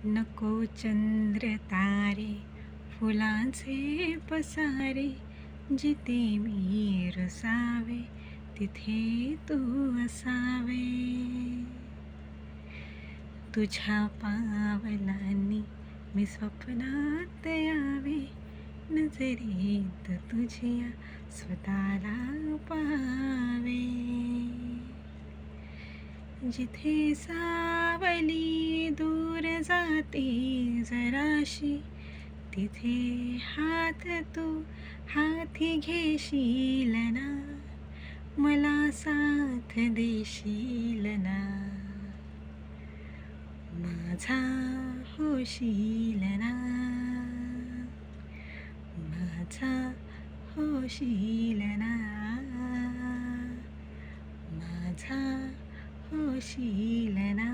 नको चंद्र तारे फुलांचे पसारे, जिथे मी रुसावे तिथे तू असावे. तुझ्या पावलांनी मी स्वप्नात यावे, नजरेत तुझ्या स्वतःला पाहावे. जिथे सावली दूर जाते जराशी, तिथे हात तू हाती घेशील ना, मला साथ देशील ना. माझा होशील ना, माझा होशील ना, माझा होशील ना.